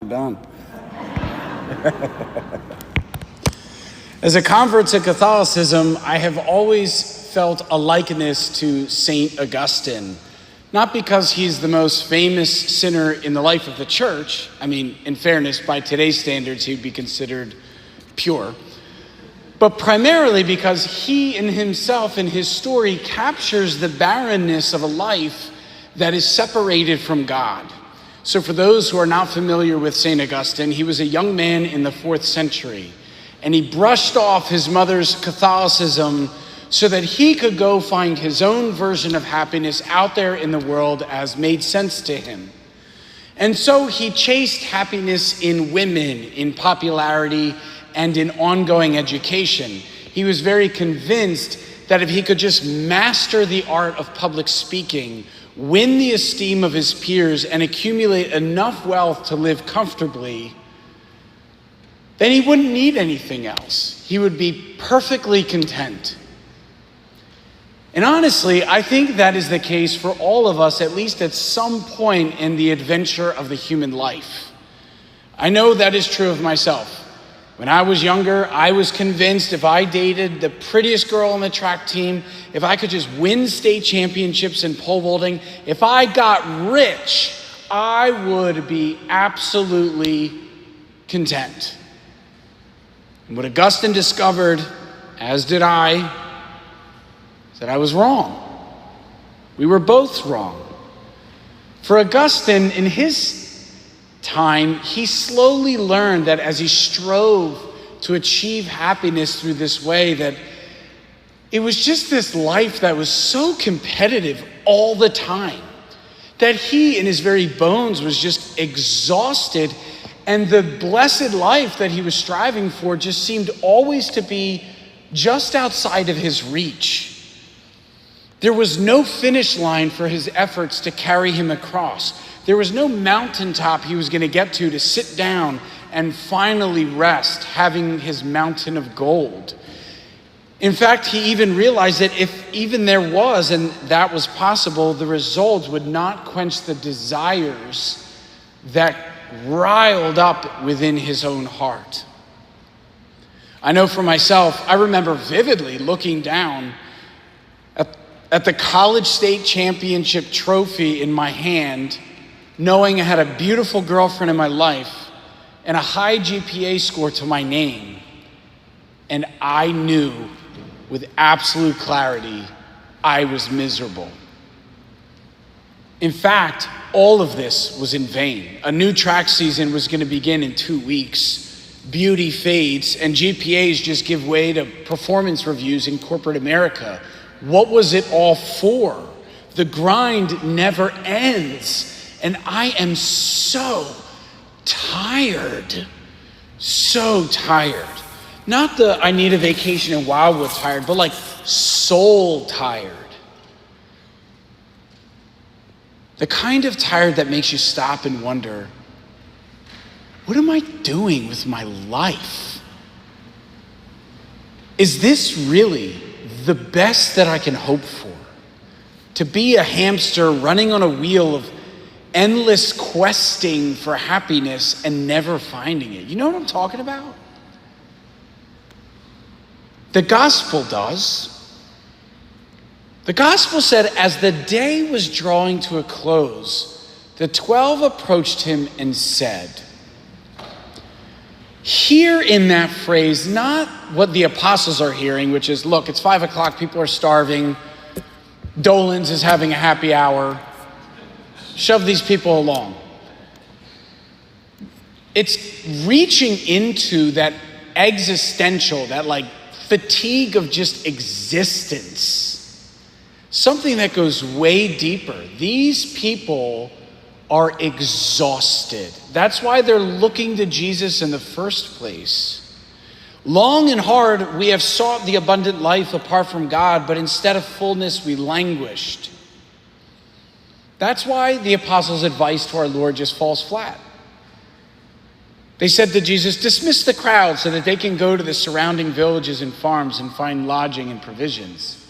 Done. As a convert to Catholicism, I have always felt a likeness to Saint Augustine. Not because he's the most famous sinner in the life of the church. I mean, in fairness, by today's standards, he'd be considered pure. But primarily because he in himself, in his story, captures the barrenness of a life that is separated from God. So for those who are not familiar with St. Augustine, he was a young man in the 4th century, and he brushed off his mother's Catholicism so that he could go find his own version of happiness out there in the world as made sense to him. And so he chased happiness in women, in popularity, and in ongoing education. He was very convinced that if he could just master the art of public speaking, win the esteem of his peers, and accumulate enough wealth to live comfortably, then he wouldn't need anything else. He would be perfectly content. And honestly, I think that is the case for all of us, at least at some point in the adventure of the human life. I know that is true of myself. When I was younger, I was convinced if I dated the prettiest girl on the track team, if I could just win state championships in pole vaulting, if I got rich, I would be absolutely content. And what Augustine discovered, as did I, is that I was wrong. We were both wrong. For Augustine, in his time, he slowly learned that as he strove to achieve happiness through this way, that it was just this life that was so competitive all the time, that he in his very bones was just exhausted, and the blessed life that he was striving for just seemed always to be just outside of his reach. There was no finish line for his efforts to carry him across. There was no mountaintop he was going to get to sit down and finally rest, having his mountain of gold. In fact, he even realized that if even there was, and that was possible, the results would not quench the desires that riled up within his own heart. I know for myself, I remember vividly looking down at the college state championship trophy in my hand, knowing I had a beautiful girlfriend in my life and a high GPA score to my name. And I knew with absolute clarity I was miserable. In fact, all of this was in vain. A new track season was going to begin in 2 weeks. Beauty fades and GPAs just give way to performance reviews in corporate America. What was it all for? The grind never ends. And I am so tired. So tired. Not the I need a vacation in Wildwood tired, but like soul tired. The kind of tired that makes you stop and wonder, what am I doing with my life? Is this really the best that I can hope for? To be a hamster running on a wheel of endless questing for happiness and never finding it. You know what I'm talking about? The gospel does. The gospel said, as the day was drawing to a close, the 12 approached him and said, hear in that phrase not what the apostles are hearing, which is, look, it's 5 o'clock, people are starving, Dolan's is having a happy hour, shove these people along. It's reaching into that existential, that like fatigue of just existence. Something that goes way deeper. These people are exhausted. That's why they're looking to Jesus in the first place. Long and hard we have sought the abundant life apart from God, but instead of fullness we languished. That's why the apostles' advice to our Lord just falls flat. They said to Jesus, dismiss the crowd so that they can go to the surrounding villages and farms and find lodging and provisions.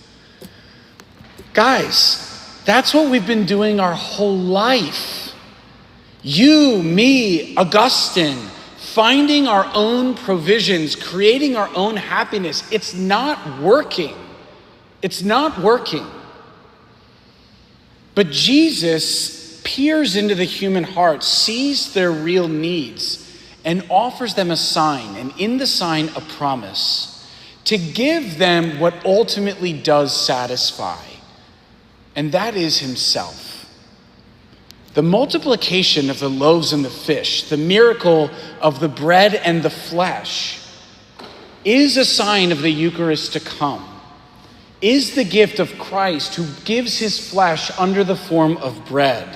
Guys, that's what we've been doing our whole life. You, me, Augustine, finding our own provisions, creating our own happiness, it's not working. It's not working. But Jesus peers into the human heart, sees their real needs, and offers them a sign, and in the sign, a promise to give them what ultimately does satisfy, and that is himself. The multiplication of the loaves and the fish, the miracle of the bread and the flesh, is a sign of the Eucharist to come, is the gift of Christ who gives his flesh under the form of bread,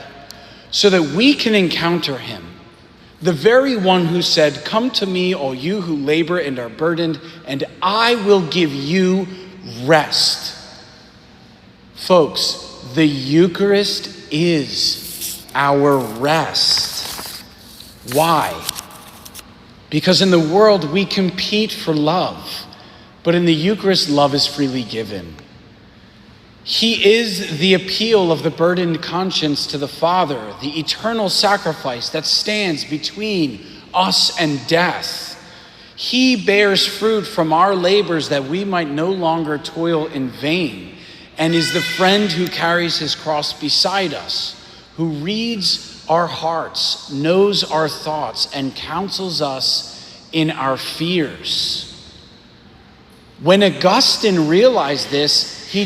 so that we can encounter him, the very one who said, "Come to me, all you who labor and are burdened, and I will give you rest." Folks, the Eucharist is our rest. Why? Because in the world we compete for love, but in the Eucharist, love is freely given. He is the appeal of the burdened conscience to the Father, the eternal sacrifice that stands between us and death. He bears fruit from our labors that we might no longer toil in vain, and is the friend who carries his cross beside us, who reads our hearts, knows our thoughts, and counsels us in our fears. When Augustine realized this, he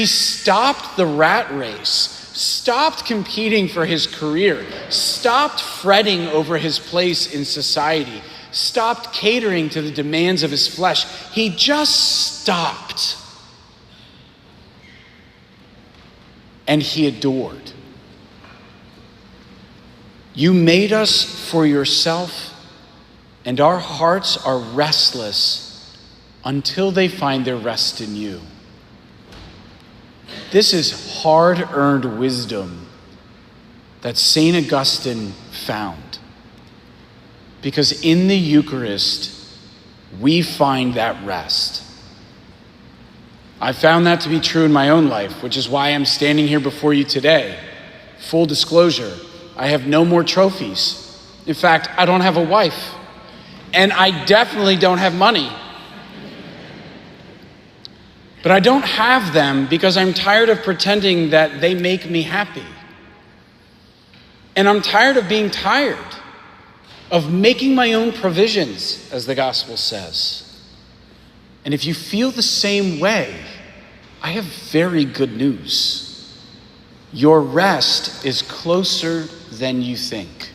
stopped the rat race, stopped competing for his career, stopped fretting over his place in society, stopped catering to the demands of his flesh. He just stopped. And he adored. You made us for yourself, and our hearts are restless until they find their rest in you. This is hard-earned wisdom that St. Augustine found. Because in the Eucharist, we find that rest. I found that to be true in my own life, which is why I'm standing here before you today. Full disclosure, I have no more trophies. In fact, I don't have a wife. And I definitely don't have money. But I don't have them because I'm tired of pretending that they make me happy. And I'm tired of being tired, of making my own provisions, as the gospel says. And if you feel the same way, I have very good news. Your rest is closer than you think.